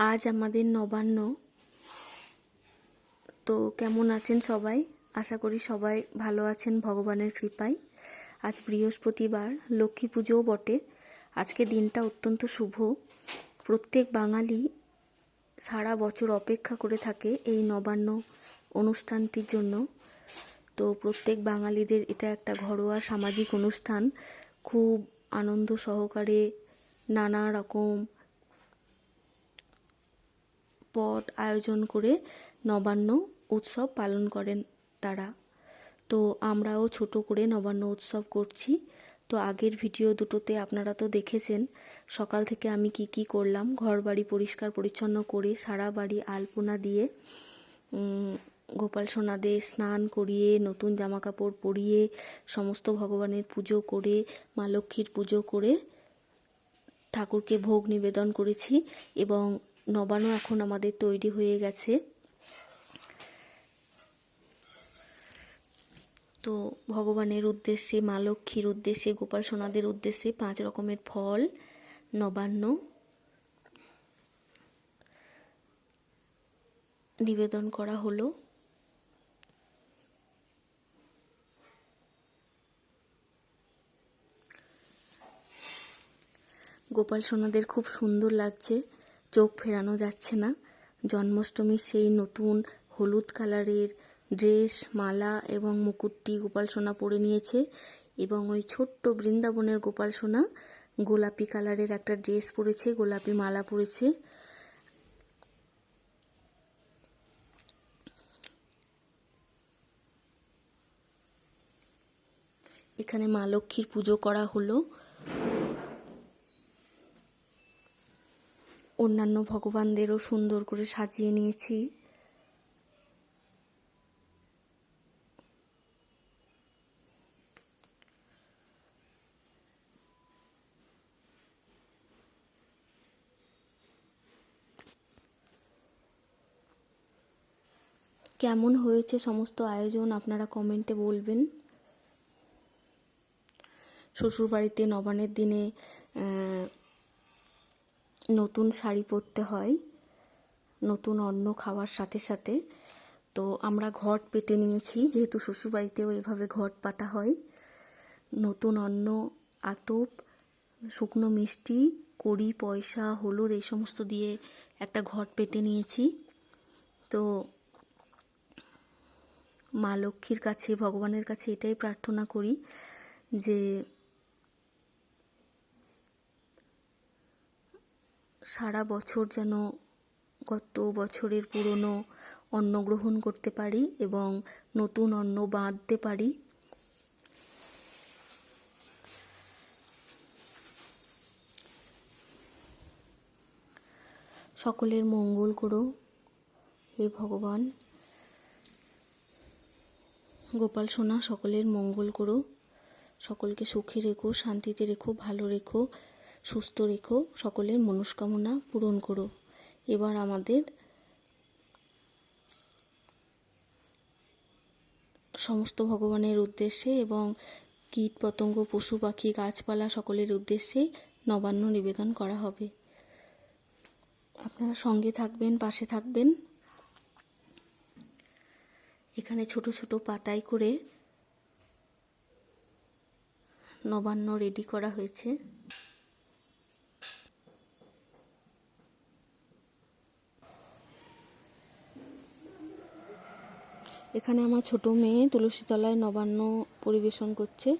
আজ আমাদের নবান্ন। তো কেমন আছেন সবাই? আশা করি সবাই ভালো আছেন ভগবানের কৃপায়। আজ বৃহস্পতিবার, লক্ষ্মী পুজোও বটে। আজকে দিনটা অত্যন্ত শুভ। প্রত্যেক বাঙালি সারা বছর অপেক্ষা করে থাকে এই নবান্ন অনুষ্ঠানটির জন্য। তো প্রত্যেক বাঙালিদের এটা একটা ঘরোয়া সামাজিক অনুষ্ঠান। খুব আনন্দ সহকারে নানা রকম পদ আয়োজন করে নবান্ন উৎসব পালন করেন তারা। তো আমরাও ছোট করে নবান্ন উৎসব করছি। তো আগের ভিডিও দুটোতে আপনারা তো দেখেছেন সকাল থেকে আমি কি করলাম। ঘর বাড়ি পরিষ্কার পরিচ্ছন্ন করে সারা বাড়ি আলপনা দিয়ে গোপাল সোনাদের স্নান করিয়ে নতুন জামা কাপড় পরিয়ে সমস্ত ভগবানের পুজো করে মা লক্ষ্মীর পুজো করে ঠাকুরকে ভোগ নিবেদন করেছি। এবং নবান্ন এখন আমাদের তৈরি হয়ে গেছে। তো ভগবানের উদ্দেশ্যে, মা লক্ষ্মীর উদ্দেশ্যে, গোপাল সোনাদের উদ্দেশ্যে 5 রকমের ফল নবান্ন নিবেদন করা হলো। গোপাল সোনাদের খুব সুন্দর লাগছে, চোখ ফেরানো যাচ্ছে না। জন্মাষ্টমীর সেই নতুন হলুদ কালারের ড্রেস, মালা এবং মুকুটটি গোপাল সোনা পরে নিয়েছে। এবং ওই ছোট্ট বৃন্দাবনের গোপাল সোনা গোলাপি কালারের একটা ড্রেস পরেছে, গোলাপি মালা পরেছে। এখানে মা লক্ষ্মীর পুজো করা হলো। অন্যান্য ভগবানদেরও সুন্দর করে সাজিয়ে নিয়েছি। কেমন হয়েছে সমস্ত আয়োজন আপনারা কমেন্টে বলবেন। শ্বশুরবাড়িতে নবান্নের দিনে নতুন শাড়ি পরতে হয় নতুন অন্ন খাওয়ার সাথে সাথে। তো আমরা ঘট পেতে নিয়েছি, যেহেতু শ্বশুরবাড়িতেও এভাবে ঘট পাতা হয়। নতুন অন্ন, আতপ, শুকনো মিষ্টি, কড়ি, পয়সা, হলুদ এই সমস্ত দিয়ে একটা ঘট পেতে নিয়েছি। তো মা লক্ষ্মীর কাছে, ভগবানের কাছে এটাই প্রার্থনা করি যে সারা বছর যেন গত বছরের পুরনো অন্ন গ্রহণ করতে পারি এবং নতুন অন্ন বাঁধতে পারি। সকলের মঙ্গল করো হে ভগবান। গোপাল সোনা সকলের মঙ্গল করো, সকলকে সুখে রেখো, শান্তিতে রেখো, ভালো রেখো, সুস্থ রেখো, সকলের মনস্কামনা পূরণ করো। এবার আমাদের সমস্ত ভগবানের উদ্দেশ্যে এবং কীট পতঙ্গ, পশু পাখি, গাছপালা সকলের উদ্দেশ্যে নবান্ন নিবেদন করা হবে। আপনারা সঙ্গে থাকবেন, পাশে থাকবেন। এখানে ছোট ছোট পাতায় করে নবান্ন রেডি করা হয়েছে। এখানে আমার ছোট মেয়ে তুলসী তলায় নবান্ন পরিবেশন করছে।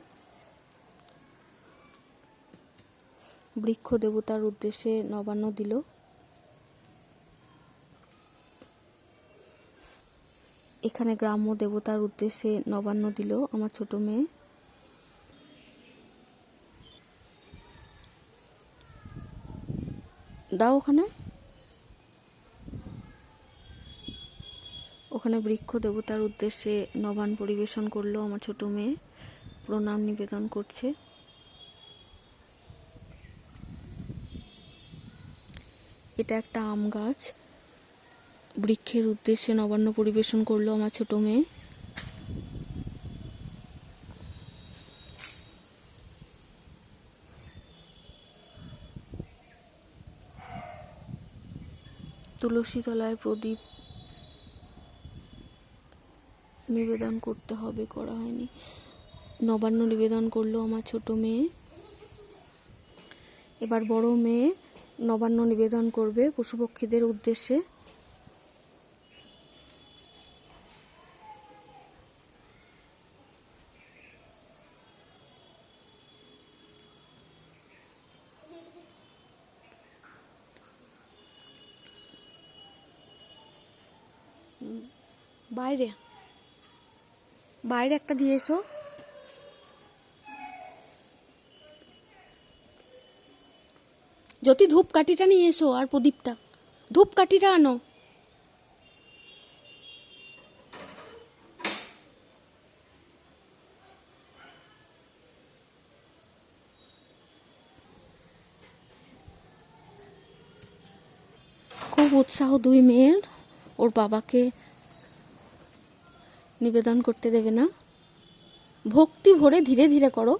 বৃক্ষ দেবতার উদ্দেশ্যে নবান্ন দিল। এখানে গ্রাম্য দেবতার উদ্দেশ্যে নবান্ন দিল আমার ছোট মেয়ে। দাও ওখানে বৃক্ষ দেবতার উদ্দেশ্যে নবান্ন পরিবেশন করলো আমার ছোট মেয়ে, প্রণাম নিবেদন করছে। এটা একটা আম গাছ, বৃক্ষের উদ্দেশ্যে নবান্ন পরিবেশন করলো আমার ছোট মেয়ে। তুলসী তলায় প্রদীপ নিবেদন করতে হবে, করা হয়নি। নবান্ন নিবেদন করলো আমার ছোট মেয়ে। এবার বড় মেয়ে নবান্ন নিবেদন করবে পশুপক্ষীদের উদ্দেশ্যে। বাইরে বাইরে একটা দিয়ে এসো। জ্যোতি ধূপকাঠিটা নিয়ে এসো, আর প্রদীপটা, ধূপকাঠিটা আনো। খুব উৎসাহ দুই মেয়ের, ওর বাবাকে নিবেদন করতে দেবে না। ভক্তি ভরে ধীরে ধীরে করো।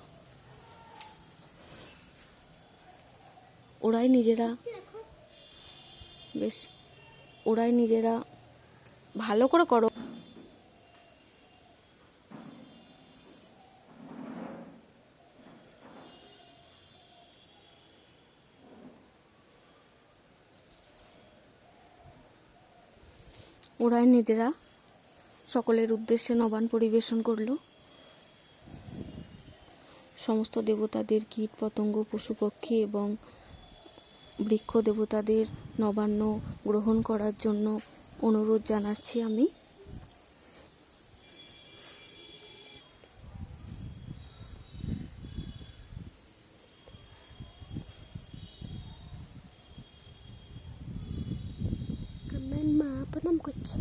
ওরাই নিজেরা বেশ, ওরাই নিজেরা ভালো করে করো। ওরাই নিজেরা সকলের উদ্দেশ্যে নবান পরিবেশন করলো। সমস্ত দেবতাদের, কীট পতঙ্গ, পশু পক্ষী এবং বৃক্ষ দেবতাদের নবান্ন গ্রহণ করার জন্য অনুরোধ জানাচ্ছি আমি। আমার মা প্রণাম করছে।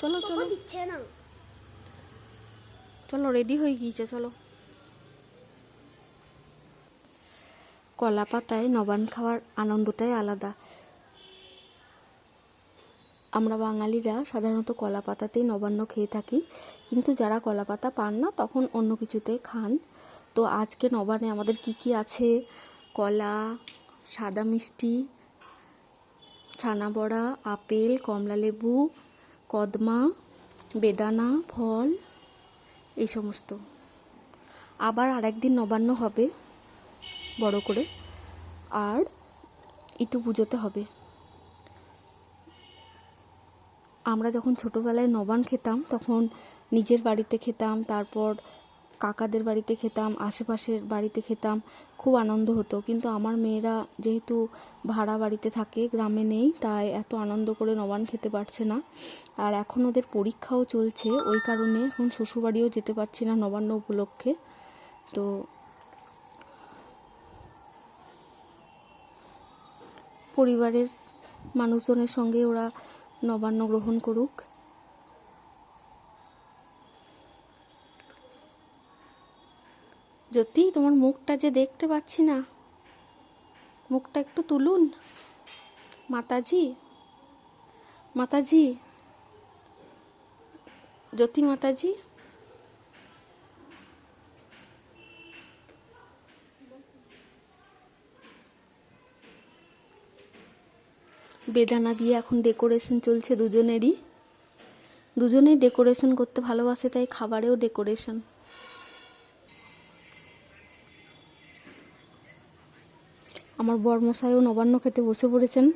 চলো চলো দিচ্ছে না। চলো, রেডি হয়ে গিয়েছে, চলো। কলা পাতায় নবান্ন খাওয়ার আনন্দটাই আলাদা। আমরা বাঙালিরা সাধারণত কলা পাতাতেই নবান্ন খেয়ে থাকি, কিন্তু যারা কলা পাতা পান না তখন অন্য কিছুতে খান। তো আজকে নবান্নে আমাদের কি কি আছে: কলা, সাদা মিষ্টি, ছানা বড়া, আপেল, কমলালেবু, কদমা, বেদানা ফল, এই সমস্ত। আবার আরেকদিন নবান্ন হবে বড় করে, আর ইতু পুজোতে হবে। আমরা যখন ছোটোবেলায় নবান্ন খেতাম তখন নিজের বাড়িতে খেতাম, তারপর কাকাদের বাড়িতে খেতাম, আশেপাশের বাড়িতে খেতাম, খুব আনন্দ হতো। কিন্তু আমার মেয়েরা যেহেতু ভাড়া বাড়িতে থাকে, গ্রামে নেই, তাই এত আনন্দ করে নবান্ন খেতে পারছে না। আর এখন ওদের পরীক্ষাও চলছে, ওই কারণে এখন শ্বশুরবাড়িও যেতে পারছি না নবান্ন উপলক্ষে। তো পরিবারের মানুষজনের সঙ্গে ওরা নবান্ন গ্রহণ করুক। জ্যোতি, তোমার মুখটা যে দেখতে পাচ্ছি না, মুখটা একটু তুলুন। মাতাজি, মাতাজি, জ্যোতি মাতাজি। বেদানা দিয়ে এখন ডেকোরেশন চলছে দুজনেই ডেকোরেশন করতে ভালোবাসে, তাই খাবারেও ডেকোরেশন। আমার বরমশাইও নবান্ন খেতে বসে পড়েছেন।